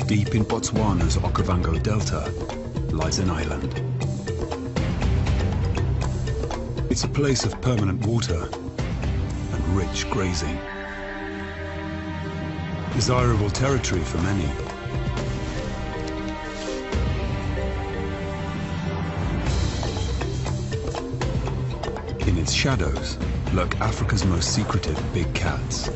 Deep in Botswana's Okavango Delta lies an island. It's a place of permanent water and rich grazing. Desirable territory for many. In its shadows lurk Africa's most secretive big cats.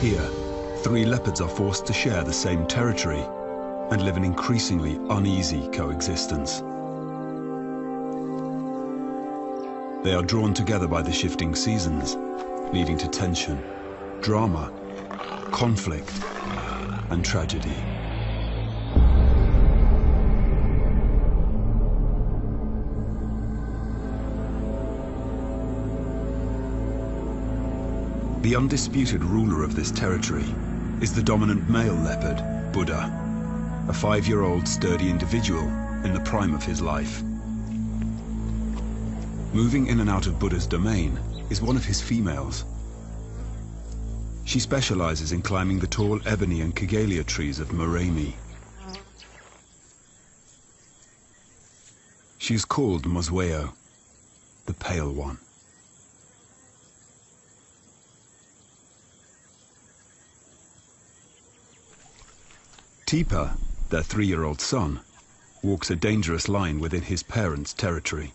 Here, 3 leopards are forced to share the same territory and live an increasingly uneasy coexistence. They are drawn together by the shifting seasons, leading to tension, drama, conflict, and tragedy. The undisputed ruler of this territory is the dominant male leopard, Buddha, a 5-year-old sturdy individual in the prime of his life. Moving in and out of Buddha's domain is one of his females. She specializes in climbing the tall ebony and Kigelia trees of Moremi. She is called Mosweo, the Pale One. Tipa, their 3-year-old son, walks a dangerous line within his parents' territory.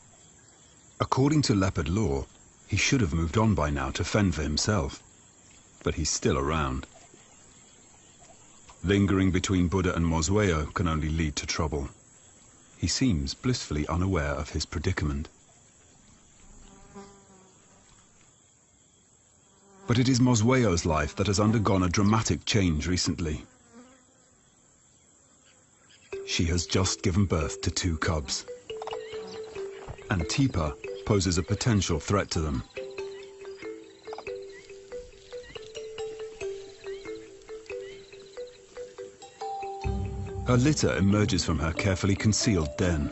According to leopard law, he should have moved on by now to fend for himself, but he's still around. Lingering between Buddha and Mosweo can only lead to trouble. He seems blissfully unaware of his predicament. But it is Mosweo's life that has undergone a dramatic change recently. She has just given birth to 2 cubs, and Tipa poses a potential threat to them. Her litter emerges from her carefully concealed den.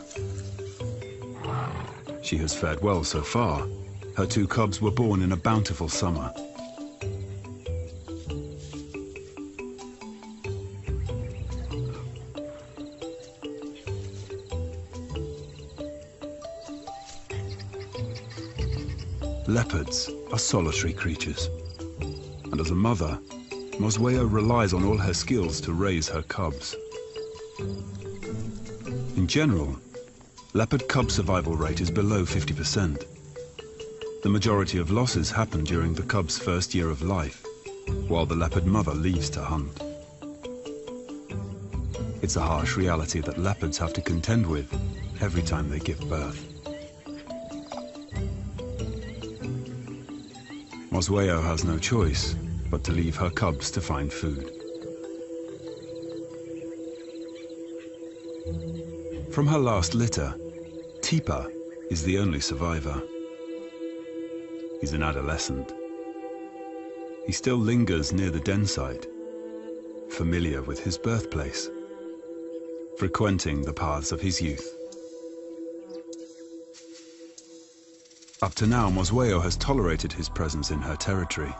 She has fared well so far. Her 2 cubs were born in a bountiful summer. Leopards are solitary creatures, and as a mother, Mosweo relies on all her skills to raise her cubs. In general, leopard cub survival rate is below 50%. The majority of losses happen during the cub's first year of life, while the leopard mother leaves to hunt. It's a harsh reality that leopards have to contend with every time they give birth. Mosweo has no choice but to leave her cubs to find food. From her last litter, Tipa is the only survivor. He's an adolescent. He still lingers near the den site, familiar with his birthplace, frequenting the paths of his youth. Up to now, Mosweo has tolerated his presence in her territory.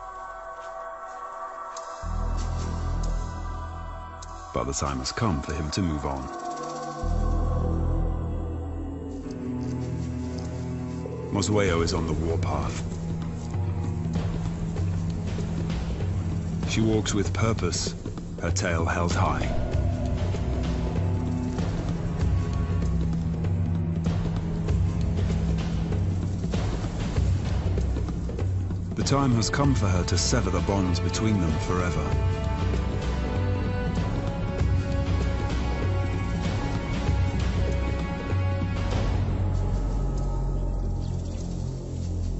But the time has come for him to move on. Mosweo is on the warpath. She walks with purpose, her tail held high. The time has come for her to sever the bonds between them forever.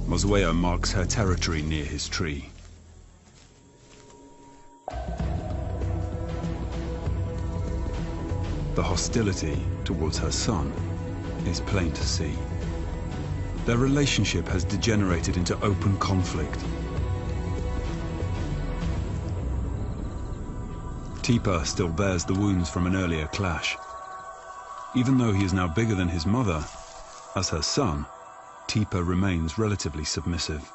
Mosweo marks her territory near his tree. The hostility towards her son is plain to see. Their relationship has degenerated into open conflict. Teeper still bears the wounds from an earlier clash. Even though he is now bigger than his mother, as her son, Teeper remains relatively submissive.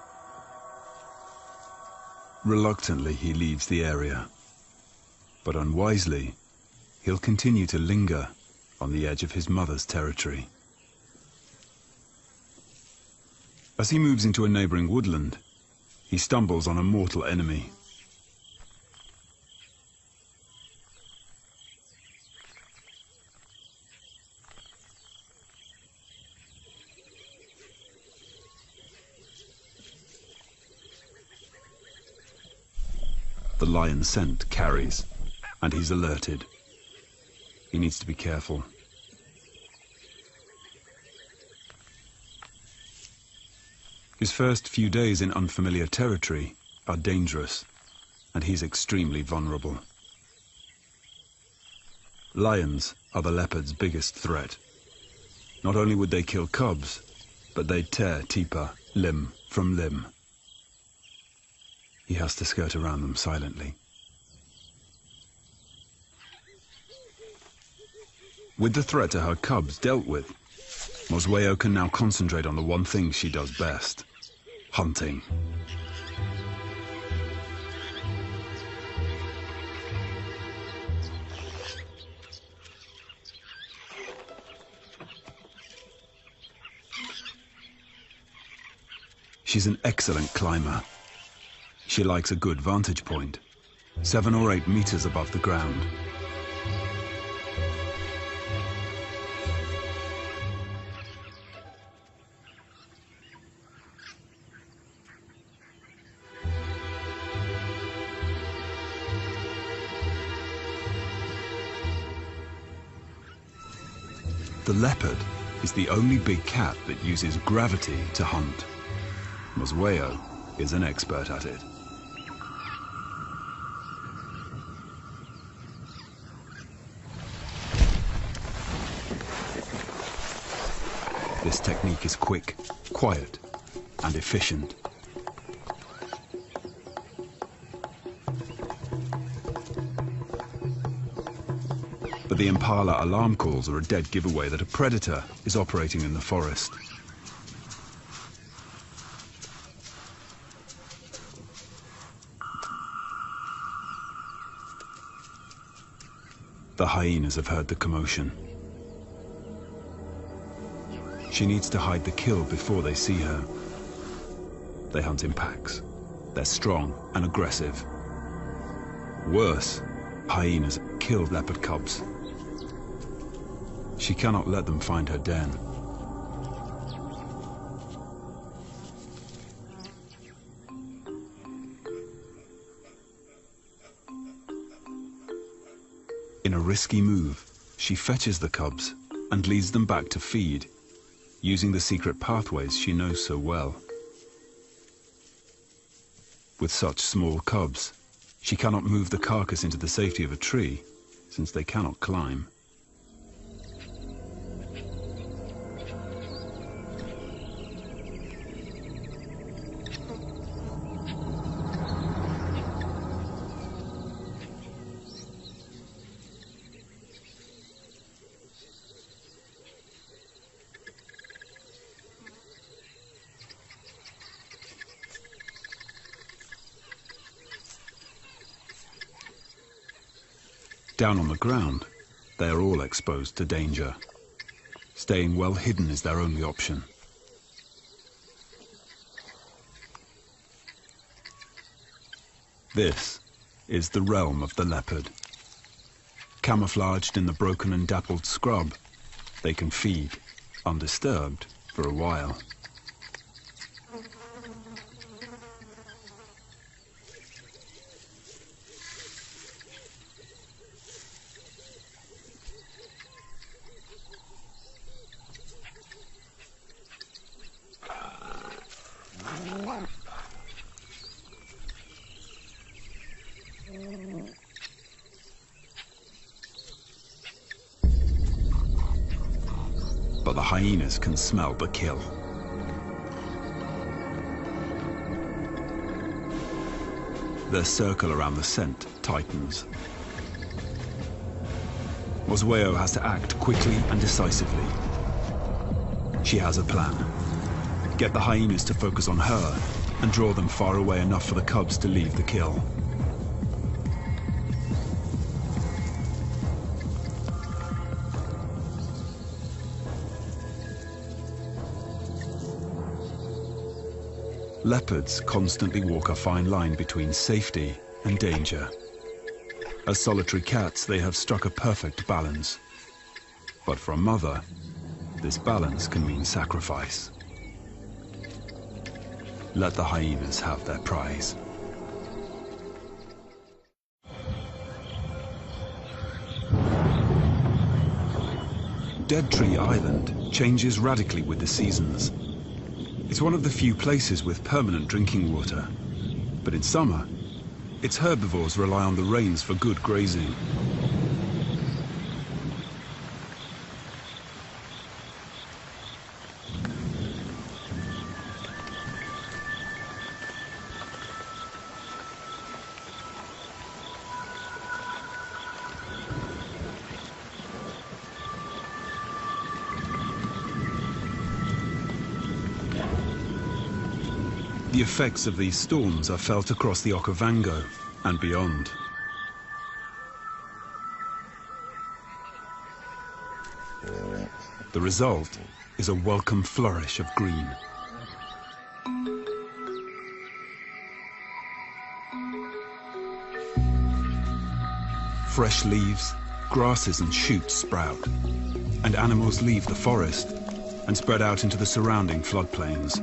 Reluctantly, he leaves the area, but unwisely, he'll continue to linger on the edge of his mother's territory. As he moves into a neighboring woodland, he stumbles on a mortal enemy. The lion's scent carries, and he's alerted. He needs to be careful. His first few days in unfamiliar territory are dangerous, and he's extremely vulnerable. Lions are the leopard's biggest threat. Not only would they kill cubs, but they'd tear Teeper limb from limb. He has to skirt around them silently. With the threat to her cubs dealt with, Mosweo can now concentrate on the one thing she does best: hunting. She's an excellent climber. She likes a good vantage point, 7 or 8 meters above the ground. The leopard is the only big cat that uses gravity to hunt. Mosweo is an expert at it. This technique is quick, quiet, and efficient. But the impala alarm calls are a dead giveaway that a predator is operating in the forest. The hyenas have heard the commotion. She needs to hide the kill before they see her. They hunt in packs. They're strong and aggressive. Worse, hyenas kill leopard cubs. She cannot let them find her den. In a risky move, she fetches the cubs and leads them back to feed, using the secret pathways she knows so well. With such small cubs, she cannot move the carcass into the safety of a tree, since they cannot climb. Down on the ground, they are all exposed to danger. Staying well hidden is their only option. This is the realm of the leopard. Camouflaged in the broken and dappled scrub, they can feed, undisturbed, for a while. But the hyenas can smell the kill. Their circle around the scent tightens. Oswego has to act quickly and decisively. She has a plan. Get the hyenas to focus on her and draw them far away enough for the cubs to leave the kill. Leopards constantly walk a fine line between safety and danger. As solitary cats, they have struck a perfect balance. But for a mother, this balance can mean sacrifice. Let the hyenas have their prize. Dead Tree Island changes radically with the seasons. It's one of the few places with permanent drinking water. But in summer, its herbivores rely on the rains for good grazing. The effects of these storms are felt across the Okavango and beyond. The result is a welcome flourish of green. Fresh leaves, grasses and shoots sprout, and animals leave the forest and spread out into the surrounding floodplains.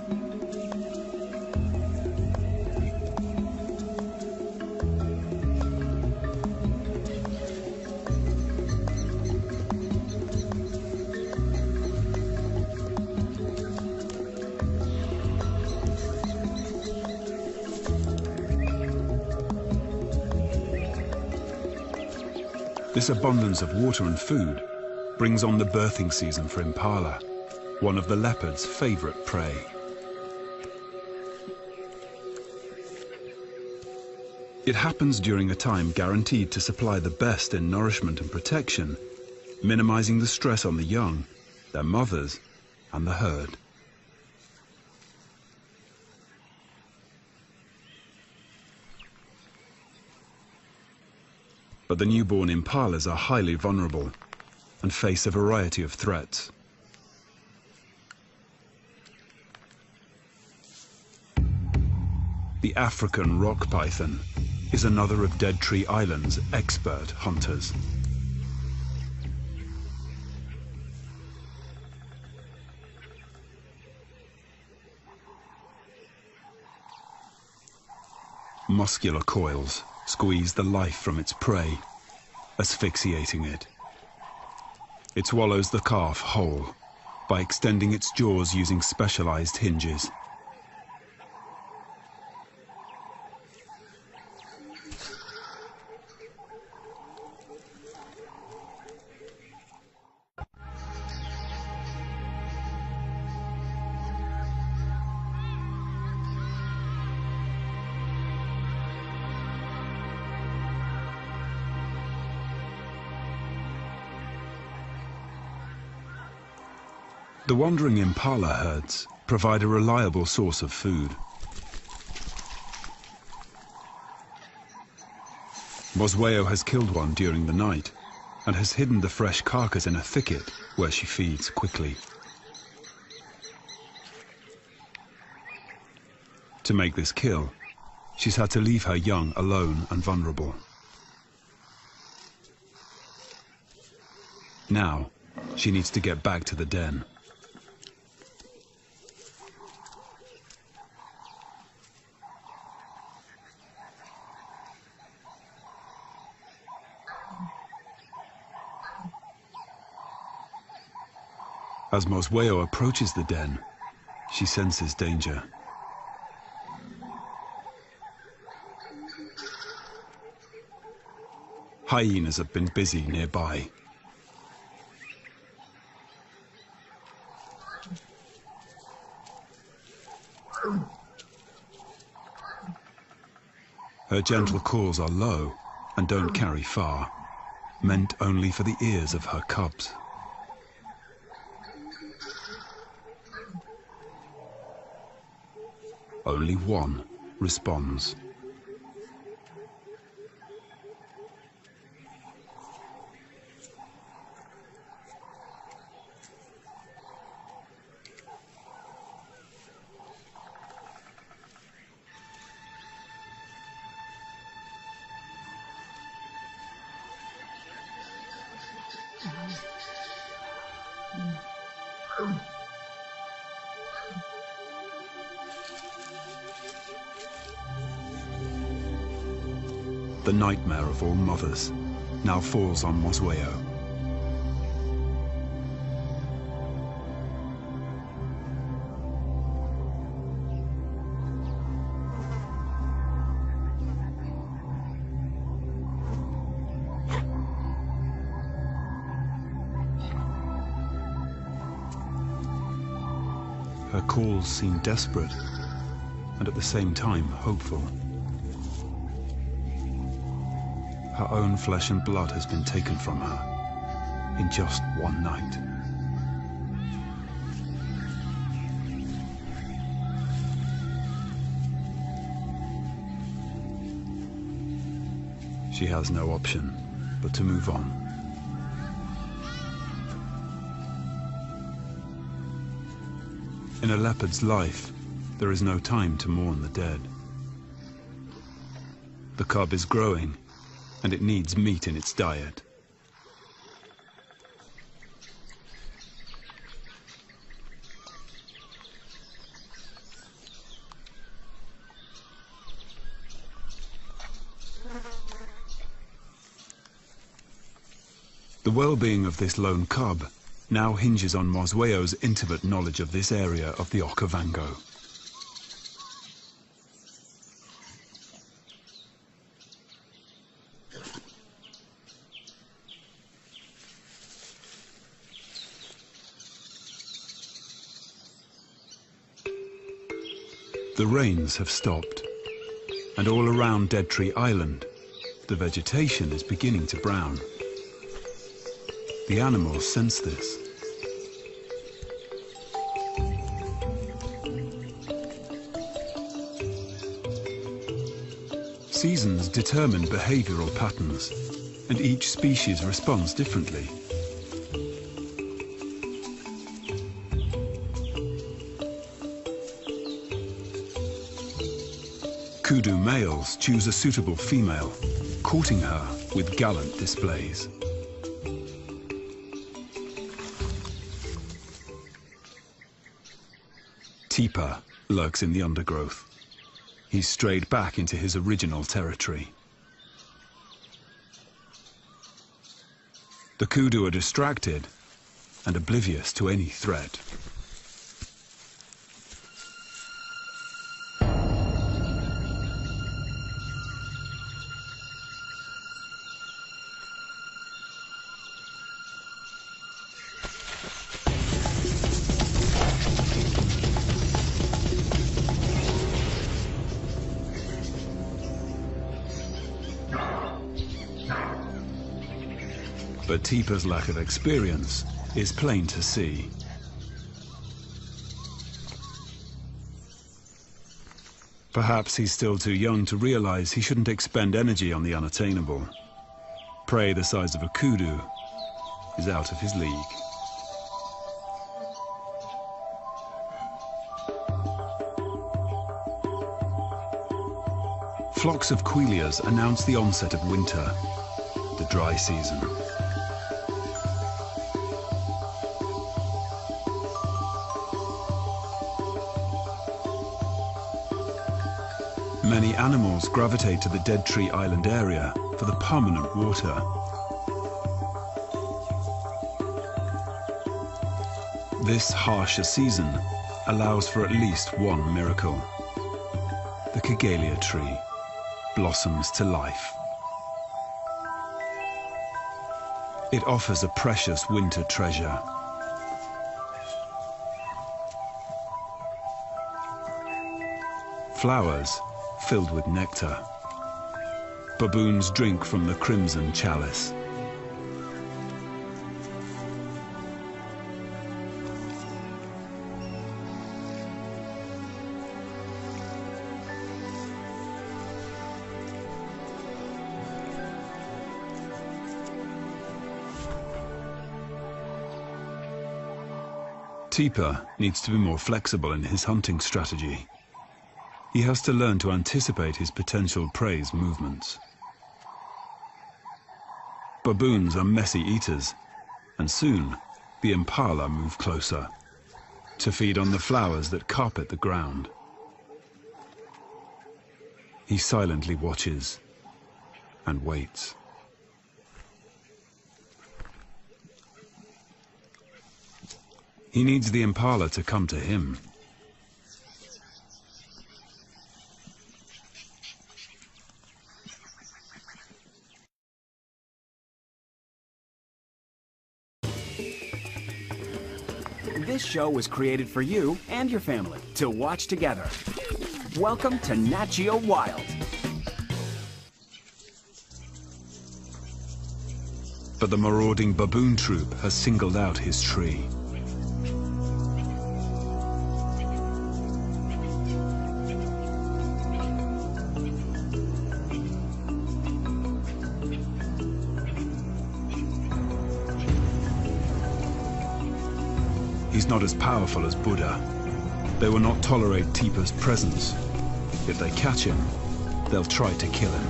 This abundance of water and food brings on the birthing season for impala, one of the leopard's favorite prey. It happens during a time guaranteed to supply the best in nourishment and protection, minimizing the stress on the young, their mothers, and the herd. But the newborn impalas are highly vulnerable and face a variety of threats. The African rock python is another of Dead Tree Island's expert hunters. Muscular coils squeeze the life from its prey, asphyxiating it. It swallows the calf whole by extending its jaws using specialized hinges. The wandering impala herds provide a reliable source of food. Oswego has killed one during the night and has hidden the fresh carcass in a thicket where she feeds quickly. To make this kill, she's had to leave her young alone and vulnerable. Now, she needs to get back to the den. As Oswego approaches the den, she senses danger. Hyenas have been busy nearby. Her gentle calls are low and don't carry far. meant only for the ears of her cubs. Only one responds. The nightmare of all mothers now falls on Mosweo. Her calls seem desperate and at the same time hopeful. Her own flesh and blood has been taken from her in just one night. She has no option but to move on. In a leopard's life, there is no time to mourn the dead. The cub is growing, and it needs meat in its diet. The well-being of this lone cub now hinges on Mosweo's intimate knowledge of this area of the Okavango. The rains have stopped, and all around Dead Tree Island, the vegetation is beginning to brown. The animals sense this. Seasons determine behavioral patterns, and each species responds differently. Kudu males choose a suitable female, courting her with gallant displays. Tipa lurks in the undergrowth. He's strayed back into his original territory. The kudu are distracted and oblivious to any threat. But Tipa's lack of experience is plain to see. Perhaps he's still too young to realize he shouldn't expend energy on the unattainable. Prey the size of a kudu is out of his league. Flocks of quilias announce the onset of winter, the dry season. Many animals gravitate to the Dead Tree Island area for the permanent water. This harsher season allows for at least one miracle. The Kigelia tree blossoms to life. It offers a precious winter treasure. Flowers filled with nectar. Baboons drink from the crimson chalice. Teeper needs to be more flexible in his hunting strategy. He has to learn to anticipate his potential prey's movements. Baboons are messy eaters, and soon the impala move closer to feed on the flowers that carpet the ground. He silently watches and waits. He needs the impala to come to him. This show was created for you and your family to watch together. Welcome to Nat Geo Wild. But the marauding baboon troop has singled out his tree. He's not as powerful as Buddha. They will not tolerate Teeper's presence. If they catch him, they'll try to kill him.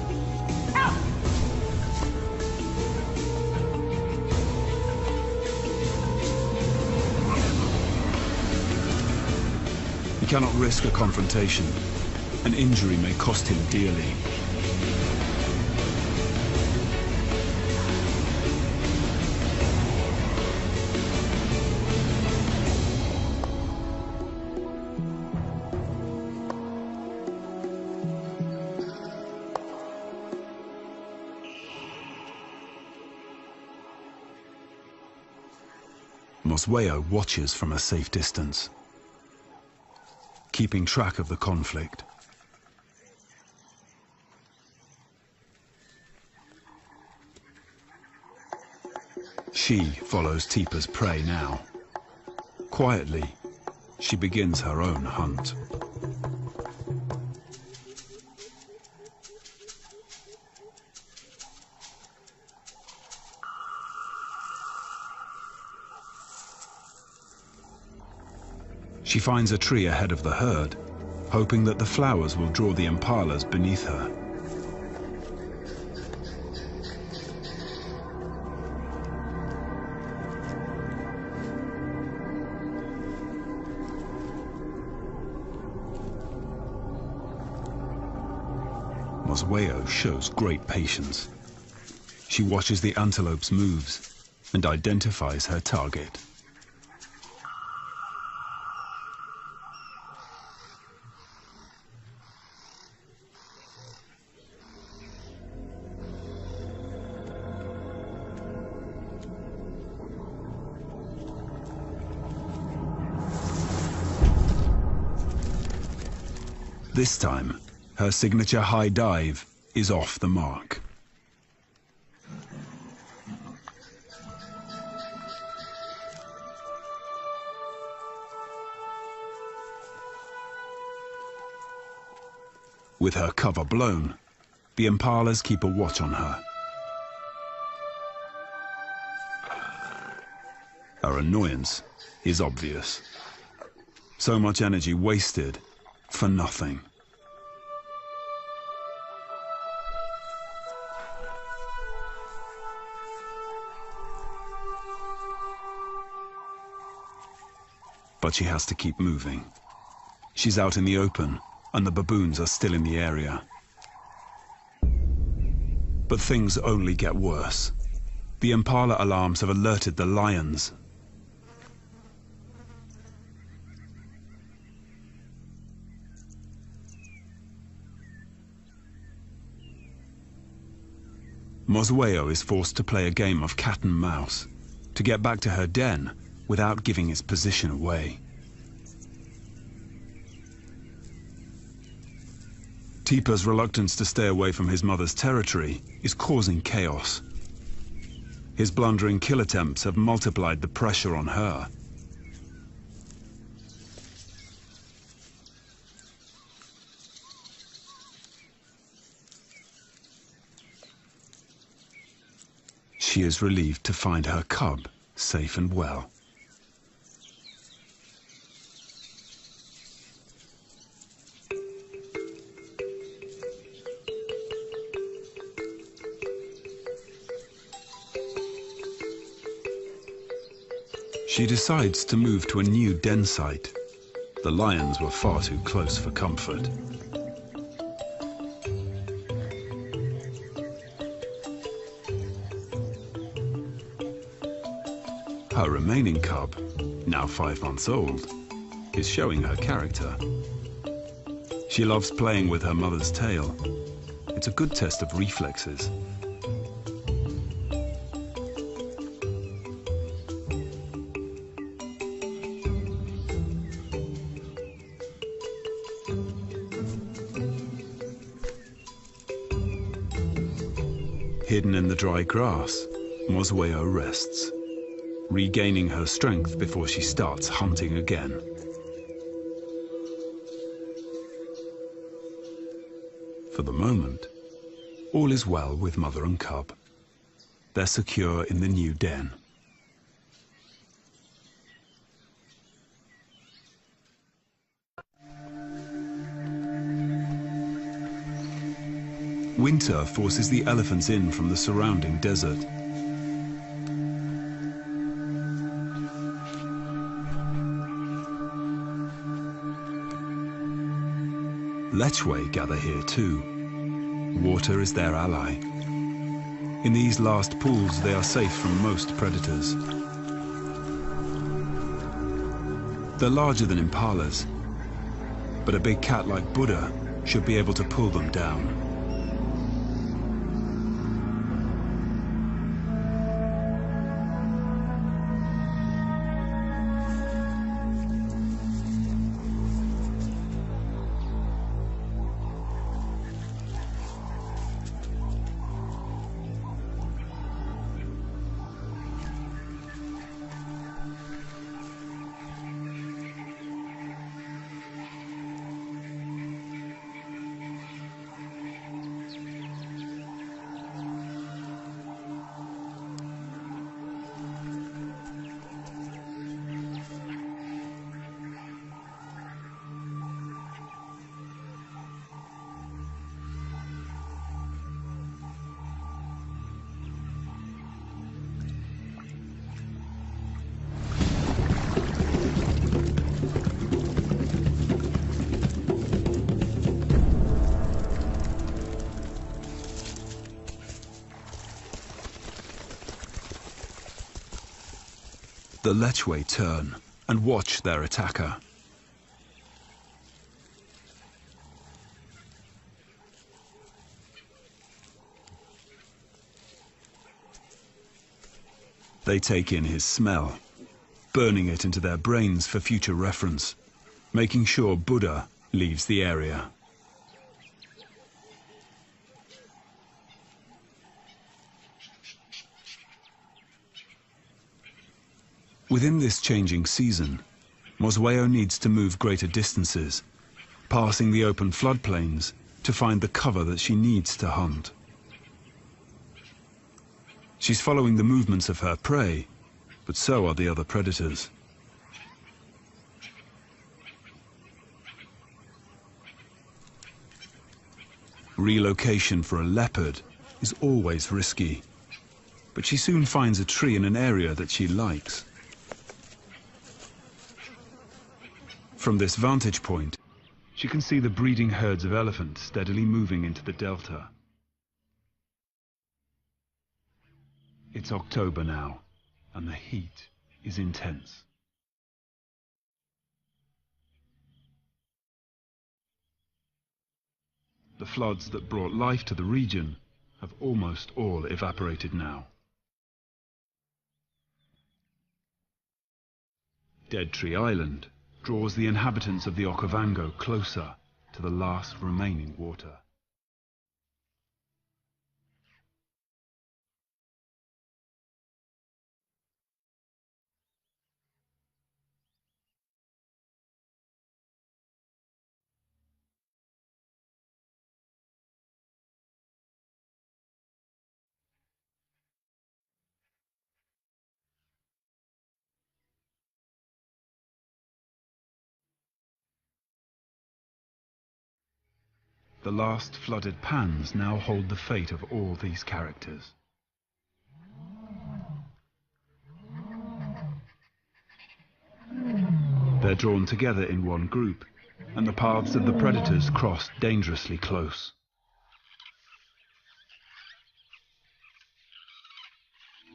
He cannot risk a confrontation. An injury may cost him dearly. Mosweo watches from a safe distance, keeping track of the conflict. She follows Teeper's prey now. Quietly, she begins her own hunt. She finds a tree ahead of the herd, hoping that the flowers will draw the impalas beneath her. Mosweo shows great patience. She watches the antelope's moves and identifies her target. This time, her signature high dive is off the mark. With her cover blown, the impalas keep a watch on her. Her annoyance is obvious. So much energy wasted for nothing. But she has to keep moving. She's out in the open, and the baboons are still in the area. But things only get worse. The impala alarms have alerted the lions. Mosweo is forced to play a game of cat and mouse to get back to her den without giving its position away. Teeper's reluctance to stay away from his mother's territory is causing chaos. His blundering kill attempts have multiplied the pressure on her. She is relieved to find her cub safe and well. She decides to move to a new den site. The lions were far too close for comfort. Her remaining cub, now 5 months old, is showing her character. She loves playing with her mother's tail. It's a good test of reflexes. Hidden in the dry grass, Mosweo rests, regaining her strength before she starts hunting again. For the moment, all is well with mother and cub. They're secure in the new den. Winter forces the elephants in from the surrounding desert. Lechwe gather here too. Water is their ally. In these last pools, they are safe from most predators. They're larger than impalas, but a big cat like Buddha should be able to pull them down. The Lechwe turn and watch their attacker. They take in his smell, burning it into their brains for future reference, making sure Buddha leaves the area. Within this changing season, Mosweo needs to move greater distances, passing the open floodplains to find the cover that she needs to hunt. She's following the movements of her prey, but so are the other predators. Relocation for a leopard is always risky, but she soon finds a tree in an area that she likes. From this vantage point, she can see the breeding herds of elephants steadily moving into the delta. It's October now, and the heat is intense. The floods that brought life to the region have almost all evaporated now. Dead Tree Island draws the inhabitants of the Okavango closer to the last remaining water. The last flooded pans now hold the fate of all these characters. They're drawn together in one group, and the paths of the predators cross dangerously close.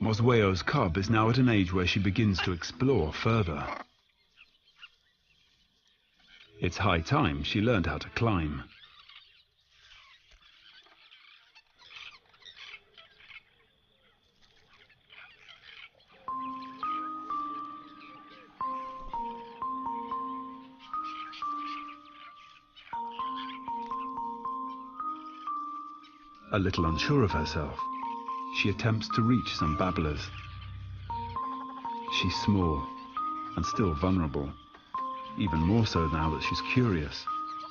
Mosweo's cub is now at an age where she begins to explore further. It's high time she learned how to climb. A little unsure of herself, she attempts to reach some babblers. She's small and still vulnerable, even more so now that she's curious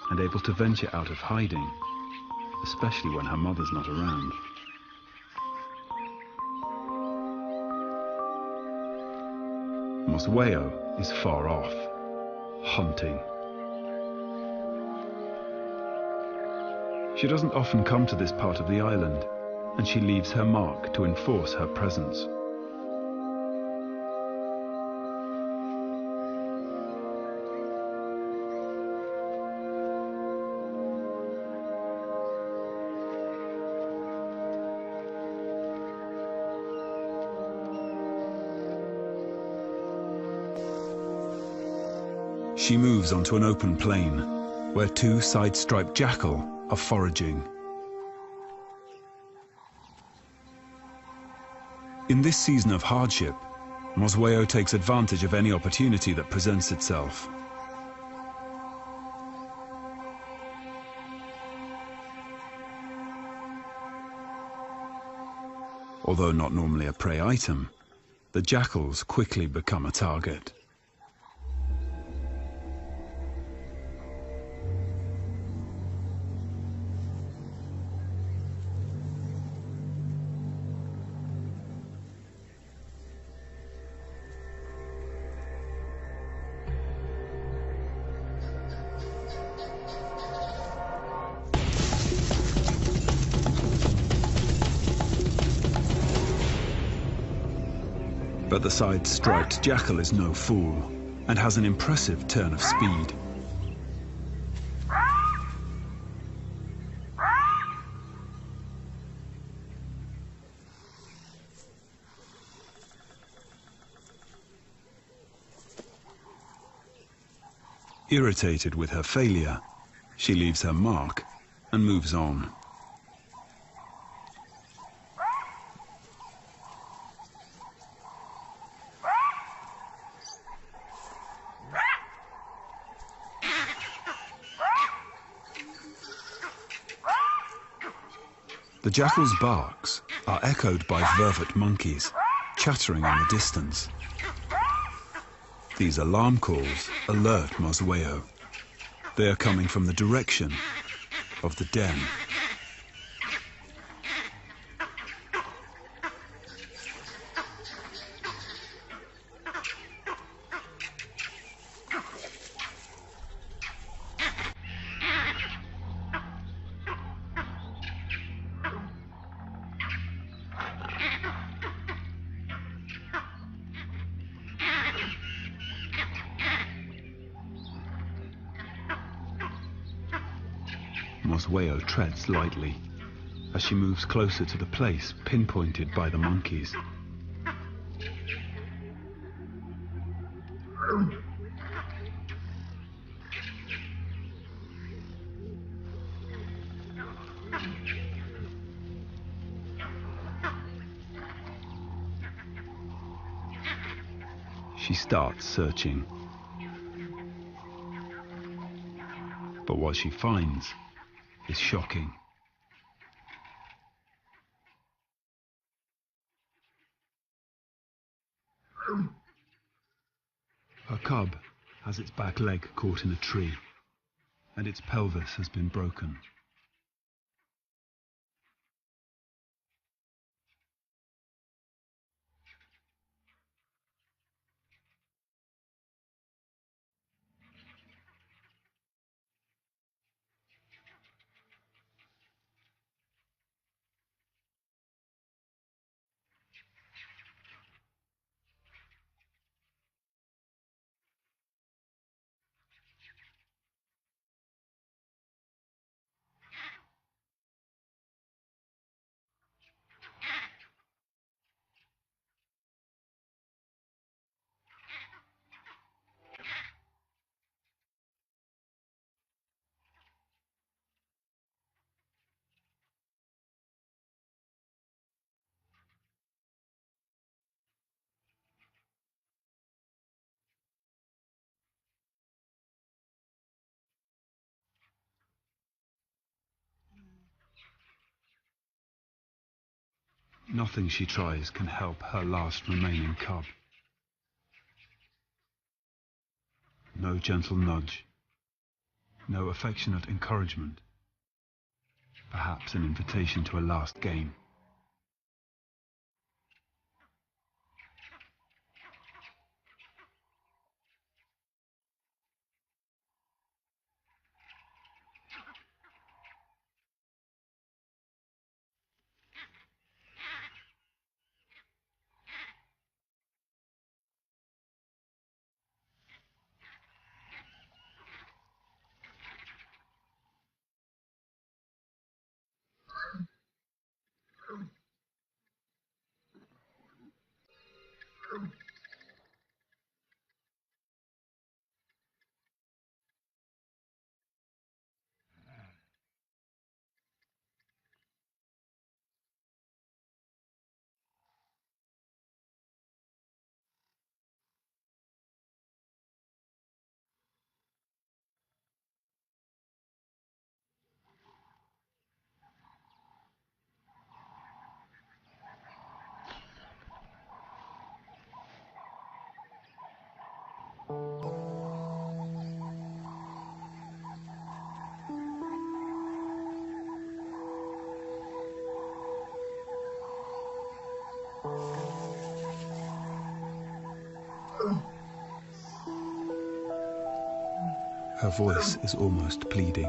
and able to venture out of hiding, especially when her mother's not around. Mosweo is far off, hunting. She doesn't often come to this part of the island, and she leaves her mark to enforce her presence. She moves onto an open plain, where two side-striped jackal are foraging. In this season of hardship, Mosweo takes advantage of any opportunity that presents itself. Although not normally a prey item, the jackals quickly become a target. But the side-striped jackal is no fool and has an impressive turn of speed. Irritated with her failure, she leaves her mark and moves on. The jackal's barks are echoed by vervet monkeys, chattering in the distance. These alarm calls alert Mosweo. They are coming from the direction of the den. Mosweo treads lightly as she moves closer to the place pinpointed by the monkeys. She starts searching. But what she finds is shocking. Her cub has its back leg caught in a tree, and its pelvis has been broken. Nothing she tries can help her last remaining cub. No gentle nudge, no affectionate encouragement, perhaps an invitation to a last game. Her voice is almost pleading.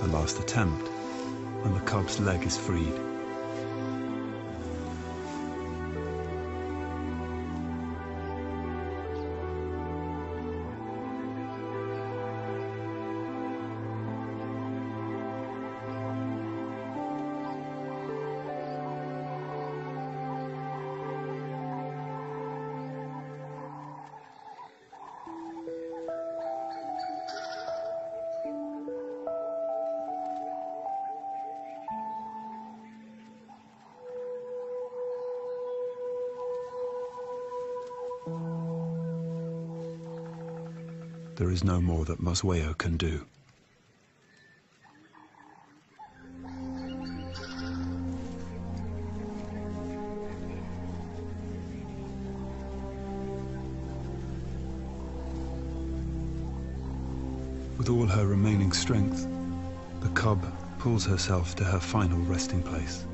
A last attempt, and the cub's leg is freed. There is no more that Mosweo can do. With all her remaining strength, the cub pulls herself to her final resting place.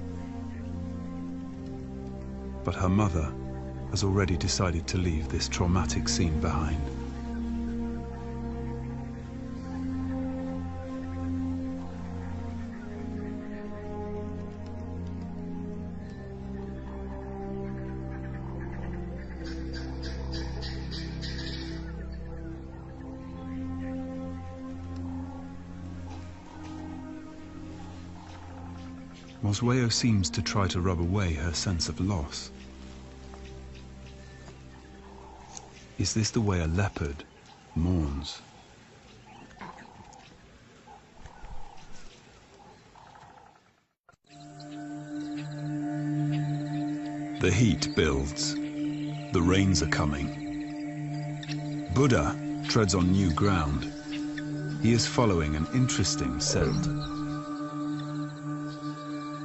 But her mother has already decided to leave this traumatic scene behind. Mosweo seems to try to rub away her sense of loss. Is this the way a leopard mourns? The heat builds. The rains are coming. Buddha treads on new ground. He is following an interesting scent.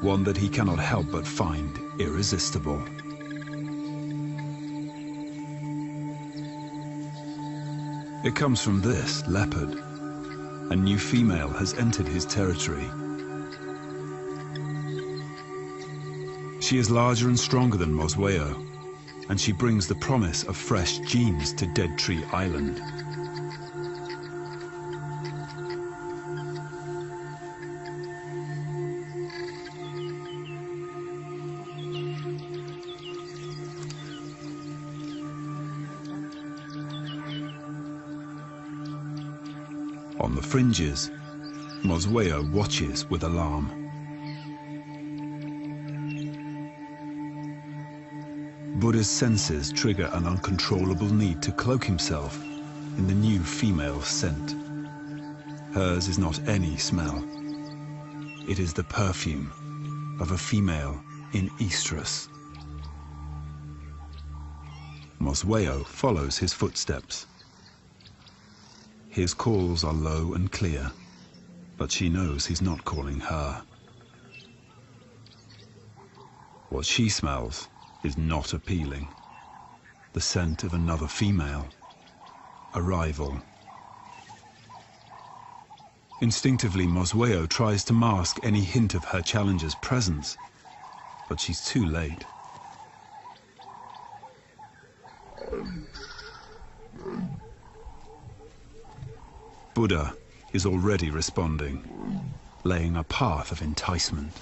One that he cannot help but find irresistible. It comes from this leopard. A new female has entered his territory. She is larger and stronger than Mosweo, and she brings the promise of fresh genes to Dead Tree Island. On the fringes, Mosweo watches with alarm. Buddha's senses trigger an uncontrollable need to cloak himself in the new female scent. Hers is not any smell. It is the perfume of a female in estrus. Mosweo follows his footsteps. His calls are low and clear, but she knows he's not calling her. What she smells is not appealing. The scent of another female, a rival. Instinctively, Mosweo tries to mask any hint of her challenger's presence, but she's too late. Buddha is already responding, laying a path of enticement.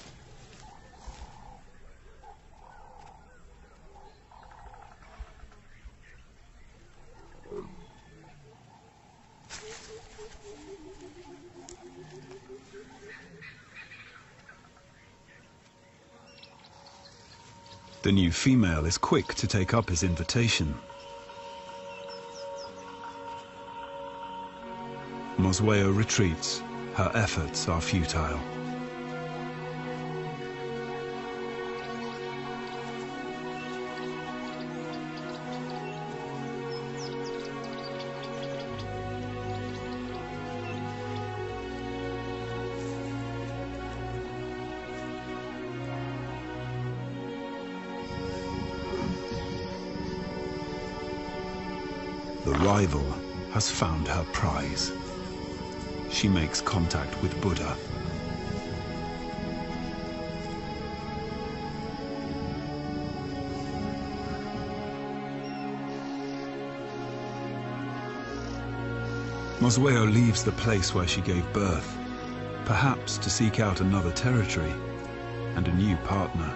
The new female is quick to take up his invitation. Mosweo retreats. Her efforts are futile. The rival has found her prize. She makes contact with Buddha. Mosweo leaves the place where she gave birth, perhaps to seek out another territory and a new partner.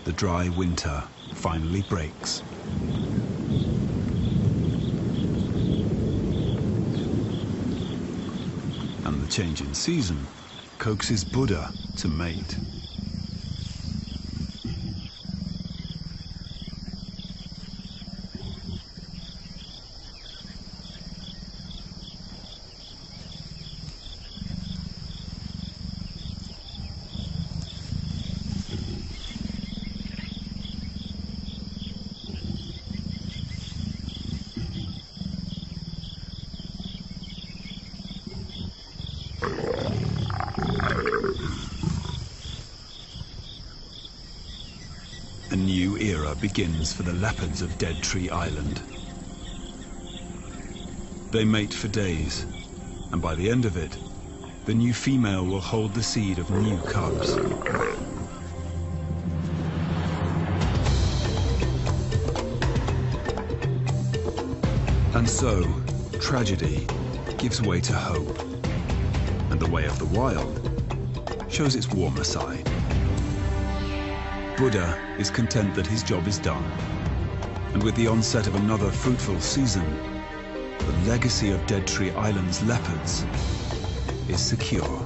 The dry winter finally breaks. And the change in season coaxes Buddha to mate. A new era begins for the leopards of Dead Tree Island. They mate for days, and by the end of it, the new female will hold the seed of new cubs. And so, tragedy gives way to hope, and the way of the wild shows its warmer side. Buddha is content that his job is done, and with the onset of another fruitful season, the legacy of Dead Tree Island's leopards is secure.